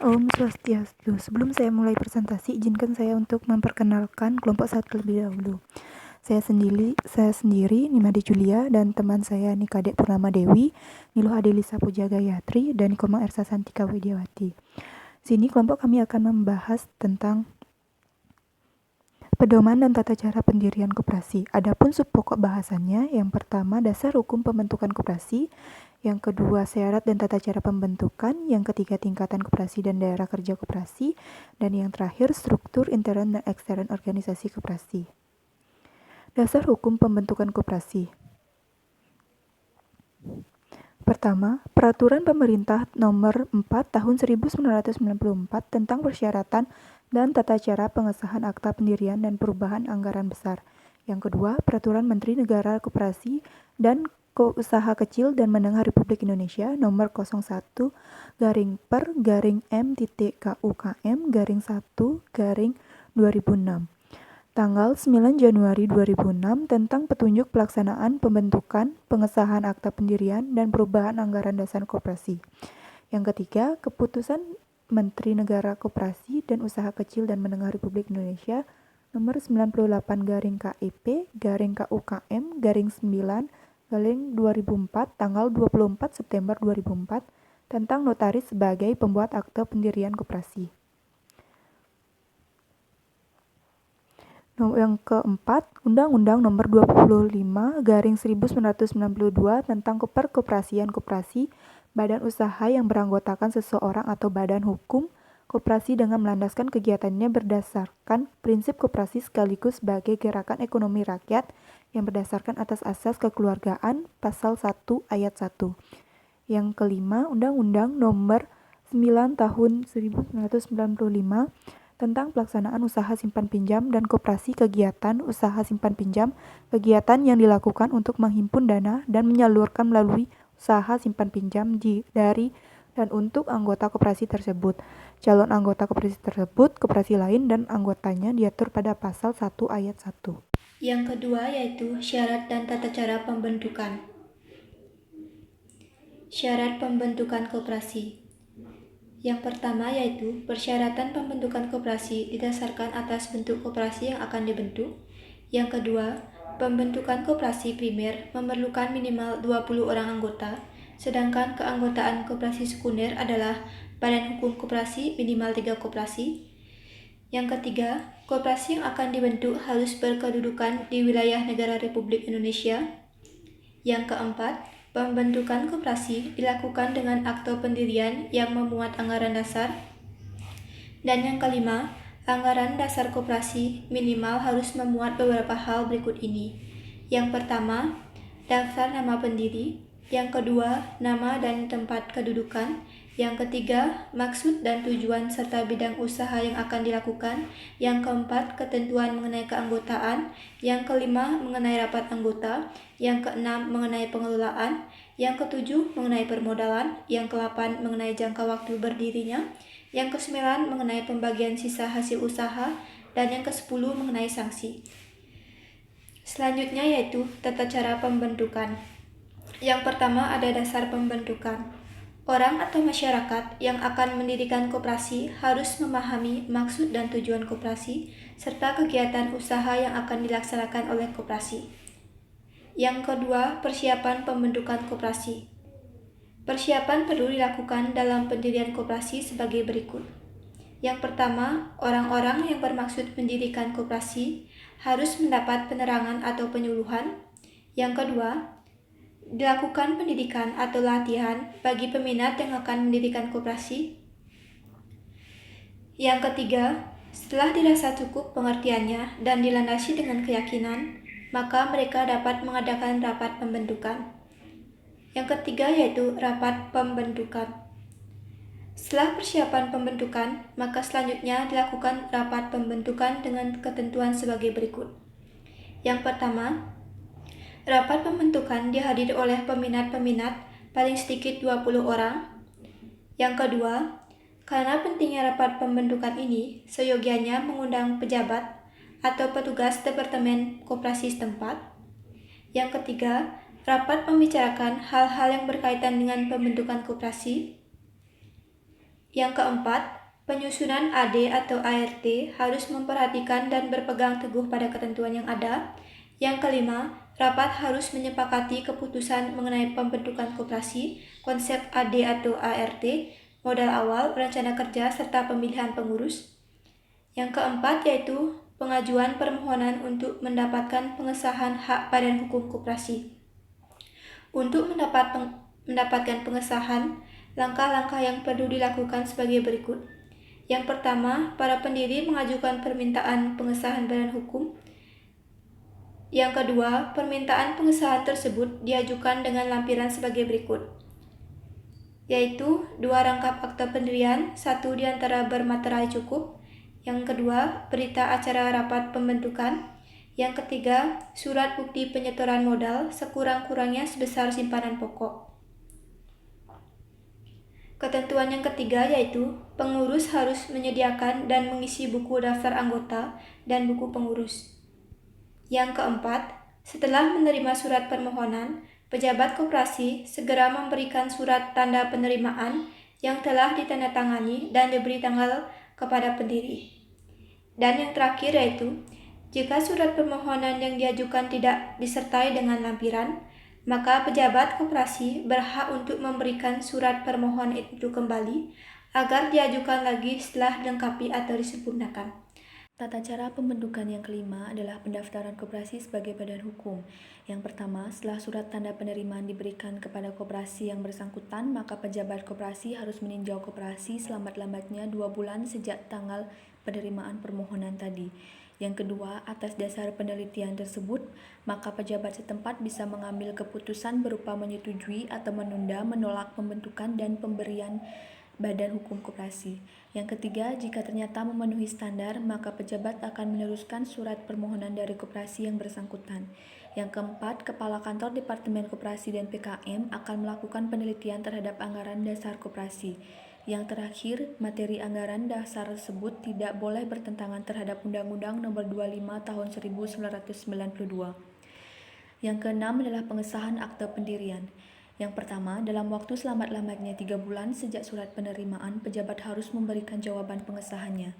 Om Swastiastu. Sebelum saya mulai presentasi, izinkan saya untuk memperkenalkan kelompok saya terlebih dahulu. Saya sendiri, Nimade Julia, dan teman saya Nikade Purnama Dewi, Niluh Adelisa Puja Gayatri, dan Komang Ersa Santika Widiawati. Sini kelompok kami akan membahas tentang pedoman dan tata cara pendirian koperasi. Adapun subpokok bahasannya, yang pertama dasar hukum pembentukan koperasi, yang kedua syarat dan tata cara pembentukan, yang ketiga tingkatan koperasi dan daerah kerja koperasi, dan yang terakhir struktur intern dan ekstern organisasi koperasi. Dasar hukum pembentukan koperasi. Pertama, Peraturan Pemerintah Nomor 4 Tahun 1994 tentang persyaratan dan tata cara pengesahan Akta Pendirian dan Perubahan Anggaran Besar. Yang kedua, Peraturan Menteri Negara Koperasi dan Usaha Kecil dan Menengah Republik Indonesia Nomor 01/Per/MTTKUKM/1/2006. Tanggal 9 Januari 2006 tentang petunjuk pelaksanaan pembentukan, pengesahan Akta Pendirian dan Perubahan Anggaran Dasar Koperasi. Yang ketiga, Keputusan Menteri Negara Koperasi dan Usaha Kecil dan Menengah Republik Indonesia Nomor 98/KIP/KUKM/9/2004 tanggal 24 September 2004 tentang notaris sebagai pembuat akte pendirian koperasi. Yang keempat, Undang-Undang Nomor 25/1992 tentang Perkoperasian Koperasi, badan usaha yang beranggotakan seseorang atau badan hukum koperasi dengan melandaskan kegiatannya berdasarkan prinsip koperasi sekaligus sebagai gerakan ekonomi rakyat yang berdasarkan atas asas kekeluargaan, pasal 1 ayat 1. Yang kelima, Undang-Undang Nomor 9 Tahun 1995 tentang pelaksanaan usaha simpan pinjam dan koperasi kegiatan usaha simpan pinjam, kegiatan yang dilakukan untuk menghimpun dana dan menyalurkan melalui usaha simpan pinjam dari dan untuk anggota koperasi tersebut, calon anggota koperasi tersebut, koperasi lain, dan anggotanya diatur pada pasal 1 ayat 1. Yang kedua yaitu syarat dan tata cara pembentukan. Syarat pembentukan koperasi. Yang pertama yaitu persyaratan pembentukan koperasi didasarkan atas bentuk koperasi yang akan dibentuk. Yang kedua, pembentukan koperasi primer memerlukan minimal 20 orang anggota, sedangkan keanggotaan koperasi sekunder adalah badan hukum koperasi minimal 3 koperasi. Yang ketiga, koperasi yang akan dibentuk harus berkedudukan di wilayah negara Republik Indonesia. Yang keempat, pembentukan koperasi dilakukan dengan akte pendirian yang memuat anggaran dasar. Dan yang kelima, anggaran dasar koperasi minimal harus memuat beberapa hal berikut ini. Yang pertama, daftar nama pendiri. Yang kedua, nama dan tempat kedudukan. Yang ketiga, maksud dan tujuan serta bidang usaha yang akan dilakukan. Yang keempat, ketentuan mengenai keanggotaan. Yang kelima, mengenai rapat anggota. Yang keenam, mengenai pengelolaan. Yang ketujuh, mengenai permodalan. Yang kedelapan, mengenai jangka waktu berdirinya. Yang kesembilan, mengenai pembagian sisa hasil usaha. Dan yang kesepuluh, mengenai sanksi. Selanjutnya yaitu tata cara pembentukan. Yang pertama ada dasar pembentukan. Orang atau masyarakat yang akan mendirikan koperasi harus memahami maksud dan tujuan koperasi serta kegiatan usaha yang akan dilaksanakan oleh koperasi. Yang kedua, persiapan pembentukan koperasi. Persiapan perlu dilakukan dalam pendirian koperasi sebagai berikut. Yang pertama, orang-orang yang bermaksud mendirikan koperasi harus mendapat penerangan atau penyuluhan. Yang kedua, dilakukan pendidikan atau latihan bagi peminat yang akan mendirikan koperasi. Yang ketiga, setelah dirasa cukup pengertiannya dan dilandasi dengan keyakinan, maka mereka dapat mengadakan rapat pembentukan. Yang ketiga yaitu rapat pembentukan. Setelah persiapan pembentukan, maka selanjutnya dilakukan rapat pembentukan dengan ketentuan sebagai berikut. Yang pertama, rapat pembentukan dihadiri oleh peminat-peminat paling sedikit 20 orang. Yang kedua, karena pentingnya rapat pembentukan ini, seyogianya mengundang pejabat atau petugas Departemen Koperasi setempat. Yang ketiga, rapat membicarakan hal-hal yang berkaitan dengan pembentukan koperasi. Yang keempat, Penyusunan AD atau ART harus memperhatikan dan berpegang teguh pada ketentuan yang ada. Yang kelima, rapat harus menyepakati keputusan mengenai pembentukan koperasi, konsep AD atau ART, modal awal, rencana kerja, serta pemilihan pengurus. Yang keempat yaitu pengajuan permohonan untuk mendapatkan pengesahan hak badan hukum koperasi. Untuk mendapatkan pengesahan, langkah-langkah yang perlu dilakukan sebagai berikut. Yang pertama, para pendiri mengajukan permintaan pengesahan badan hukum. Yang kedua, permintaan pengesahan tersebut diajukan dengan lampiran sebagai berikut, yaitu 2 rangkap akta pendirian, 1 diantara bermaterai cukup. Yang kedua, berita acara rapat pembentukan. Yang ketiga, surat bukti penyetoran modal sekurang-kurangnya sebesar simpanan pokok. Ketentuan yang ketiga yaitu pengurus harus menyediakan dan mengisi buku daftar anggota dan buku pengurus. Yang keempat, setelah menerima surat permohonan, pejabat koperasi segera memberikan surat tanda penerimaan yang telah ditandatangani dan diberi tanggal kepada pendiri. Dan yang terakhir yaitu, jika surat permohonan yang diajukan tidak disertai dengan lampiran, maka pejabat koperasi berhak untuk memberikan surat permohonan itu kembali agar diajukan lagi setelah dilengkapi atau disempurnakan. Tata cara pembentukan yang kelima adalah pendaftaran koperasi sebagai badan hukum. Yang pertama, setelah surat tanda penerimaan diberikan kepada koperasi yang bersangkutan, maka pejabat koperasi harus meninjau koperasi selambat-lambatnya 2 bulan sejak tanggal penerimaan permohonan tadi. Yang kedua, atas dasar penelitian tersebut, maka pejabat setempat bisa mengambil keputusan berupa menyetujui atau menunda, menolak pembentukan dan pemberian badan hukum koperasi. Yang ketiga, jika ternyata memenuhi standar, maka pejabat akan meneruskan surat permohonan dari koperasi yang bersangkutan. Yang keempat, Kepala Kantor Departemen Koperasi dan PKM akan melakukan penelitian terhadap anggaran dasar koperasi. Yang terakhir, materi anggaran dasar tersebut tidak boleh bertentangan terhadap Undang-Undang Nomor 25 Tahun 1992. Yang keenam adalah pengesahan akte pendirian. Yang pertama, dalam waktu selambat-lambatnya 3 bulan sejak surat penerimaan, pejabat harus memberikan jawaban pengesahannya.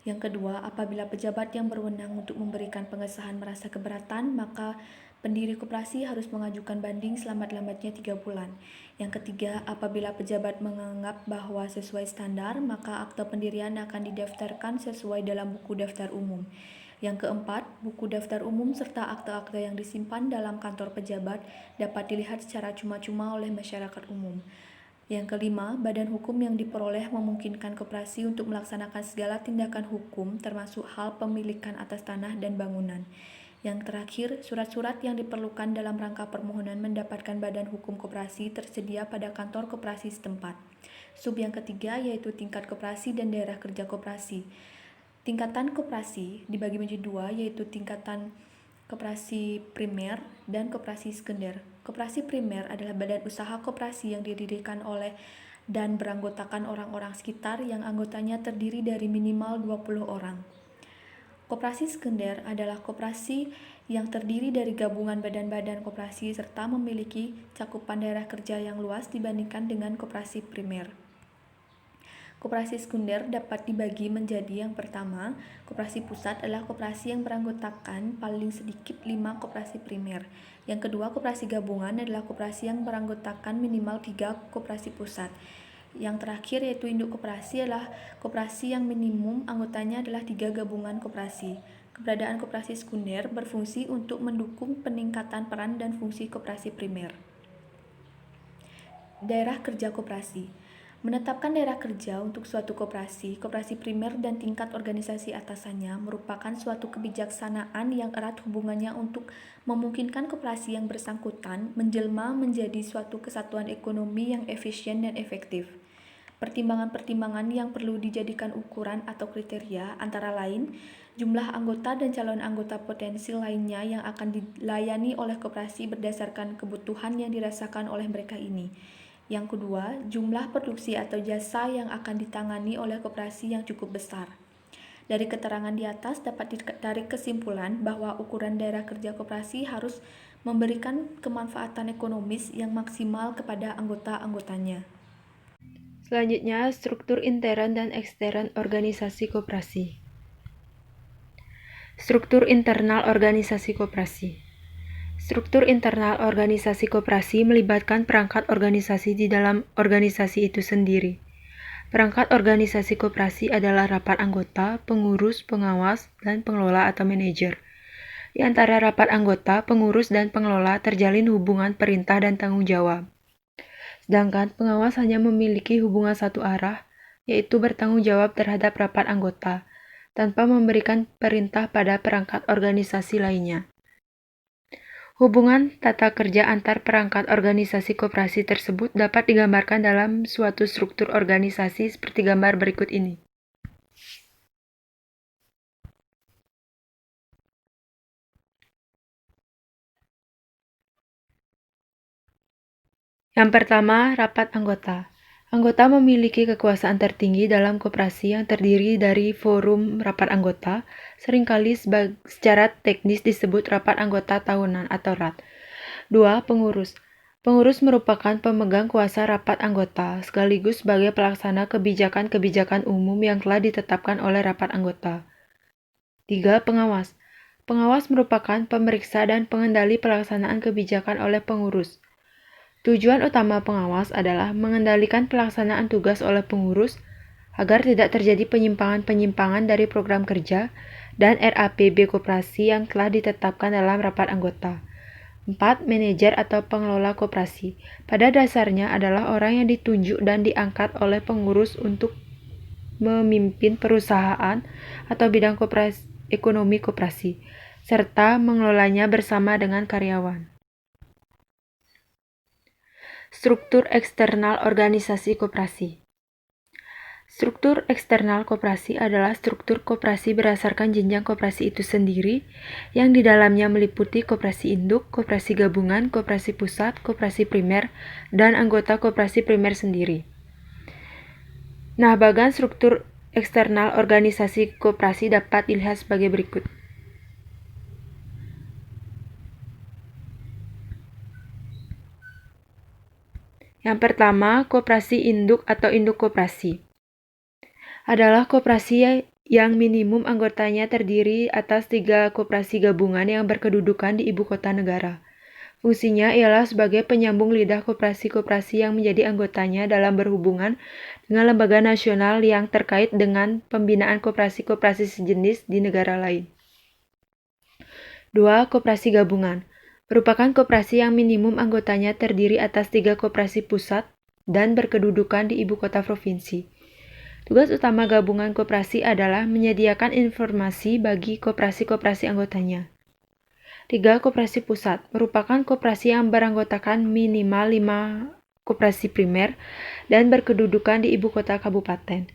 Yang kedua, apabila pejabat yang berwenang untuk memberikan pengesahan merasa keberatan, maka pendiri koperasi harus mengajukan banding selambat-lambatnya 3 bulan. Yang ketiga, apabila pejabat menganggap bahwa sesuai standar, maka akta pendirian akan didaftarkan sesuai dalam buku daftar umum. Yang keempat, buku daftar umum serta akta-akta yang disimpan dalam kantor pejabat dapat dilihat secara cuma-cuma oleh masyarakat umum. Yang kelima, badan hukum yang diperoleh memungkinkan koperasi untuk melaksanakan segala tindakan hukum termasuk hal pemilikan atas tanah dan bangunan. Yang terakhir, surat-surat yang diperlukan dalam rangka permohonan mendapatkan badan hukum koperasi tersedia pada kantor koperasi setempat. Sub yang ketiga yaitu tingkat koperasi dan daerah kerja koperasi. Tingkatan koperasi dibagi menjadi 2 yaitu tingkatan koperasi primer dan koperasi sekunder. Koperasi primer adalah badan usaha koperasi yang didirikan oleh dan beranggotakan orang-orang sekitar yang anggotanya terdiri dari minimal 20 orang. Koperasi sekunder adalah koperasi yang terdiri dari gabungan badan-badan koperasi serta memiliki cakupan daerah kerja yang luas dibandingkan dengan koperasi primer. Koperasi sekunder dapat dibagi menjadi yang pertama, koperasi pusat adalah koperasi yang beranggotakan paling sedikit 5 koperasi primer. Yang kedua, koperasi gabungan adalah koperasi yang beranggotakan minimal 3 koperasi pusat. Yang terakhir yaitu induk koperasi adalah koperasi yang minimum anggotanya adalah 3 gabungan koperasi. Keberadaan koperasi sekunder berfungsi untuk mendukung peningkatan peran dan fungsi koperasi primer. Daerah kerja koperasi. Menetapkan daerah kerja untuk suatu koperasi, koperasi primer dan tingkat organisasi atasannya merupakan suatu kebijaksanaan yang erat hubungannya untuk memungkinkan koperasi yang bersangkutan menjelma menjadi suatu kesatuan ekonomi yang efisien dan efektif. Pertimbangan-pertimbangan yang perlu dijadikan ukuran atau kriteria antara lain jumlah anggota dan calon anggota potensial lainnya yang akan dilayani oleh koperasi berdasarkan kebutuhan yang dirasakan oleh mereka ini. Yang kedua, jumlah produksi atau jasa yang akan ditangani oleh koperasi yang cukup besar. Dari keterangan di atas dapat ditarik kesimpulan bahwa ukuran daerah kerja koperasi harus memberikan kemanfaatan ekonomis yang maksimal kepada anggota-anggotanya. Selanjutnya, struktur intern dan ekstern organisasi koperasi. Struktur internal organisasi koperasi. Struktur internal organisasi koperasi melibatkan perangkat organisasi di dalam organisasi itu sendiri. Perangkat organisasi koperasi adalah rapat anggota, pengurus, pengawas, dan pengelola atau manajer. Di antara rapat anggota, pengurus, dan pengelola terjalin hubungan perintah dan tanggung jawab. Sedangkan pengawas hanya memiliki hubungan satu arah, yaitu bertanggung jawab terhadap rapat anggota, tanpa memberikan perintah pada perangkat organisasi lainnya. Hubungan tata kerja antar perangkat organisasi koperasi tersebut dapat digambarkan dalam suatu struktur organisasi seperti gambar berikut ini. Yang pertama, rapat anggota. Anggota memiliki kekuasaan tertinggi dalam koperasi yang terdiri dari forum rapat anggota, seringkali secara teknis disebut rapat anggota tahunan atau RAT. 2. Pengurus. Pengurus merupakan pemegang kuasa rapat anggota, sekaligus sebagai pelaksana kebijakan-kebijakan umum yang telah ditetapkan oleh rapat anggota. 3. Pengawas. Pengawas merupakan pemeriksa dan pengendali pelaksanaan kebijakan oleh pengurus. Tujuan utama pengawas adalah mengendalikan pelaksanaan tugas oleh pengurus agar tidak terjadi penyimpangan-penyimpangan dari program kerja dan RAPB koperasi yang telah ditetapkan dalam rapat anggota. 4. Manajer atau pengelola koperasi. Pada dasarnya adalah orang yang ditunjuk dan diangkat oleh pengurus untuk memimpin perusahaan atau bidang ekonomi koperasi, serta mengelolanya bersama dengan karyawan. Struktur eksternal organisasi koperasi. Struktur eksternal koperasi adalah struktur koperasi berdasarkan jenjang koperasi itu sendiri, yang di dalamnya meliputi koperasi induk, koperasi gabungan, koperasi pusat, koperasi primer, dan anggota koperasi primer sendiri. Nah, bagian struktur eksternal organisasi koperasi dapat dilihat sebagai berikut. Yang pertama, koperasi induk atau induk koperasi adalah koperasi yang minimum anggotanya terdiri atas 3 koperasi gabungan yang berkedudukan di ibu kota negara. Fungsinya ialah sebagai penyambung lidah koperasi-koperasi yang menjadi anggotanya dalam berhubungan dengan lembaga nasional yang terkait dengan pembinaan koperasi-koperasi sejenis di negara lain. 2. Koperasi gabungan merupakan koperasi yang minimum anggotanya terdiri atas 3 koperasi pusat dan berkedudukan di ibu kota provinsi. Tugas utama gabungan koperasi adalah menyediakan informasi bagi koperasi-koperasi anggotanya. 3. Koperasi pusat merupakan koperasi yang beranggotakan minimal 5 koperasi primer dan berkedudukan di ibu kota kabupaten.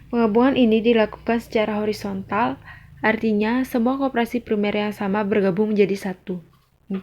Penggabungan ini dilakukan secara horizontal, artinya semua koperasi primer yang sama bergabung menjadi satu. 4.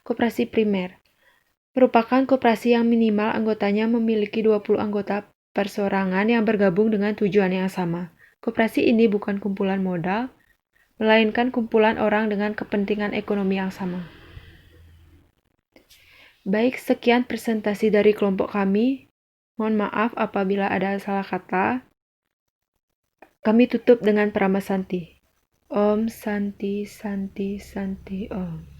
Koperasi primer merupakan koperasi yang minimal anggotanya memiliki 20 anggota perseorangan yang bergabung dengan tujuan yang sama. Koperasi ini bukan kumpulan modal, melainkan kumpulan orang dengan kepentingan ekonomi yang sama. Baik, sekian presentasi dari kelompok kami. Mohon maaf apabila ada salah kata. Kami tutup dengan Paramasanti. Om Santi Santi Santi Om.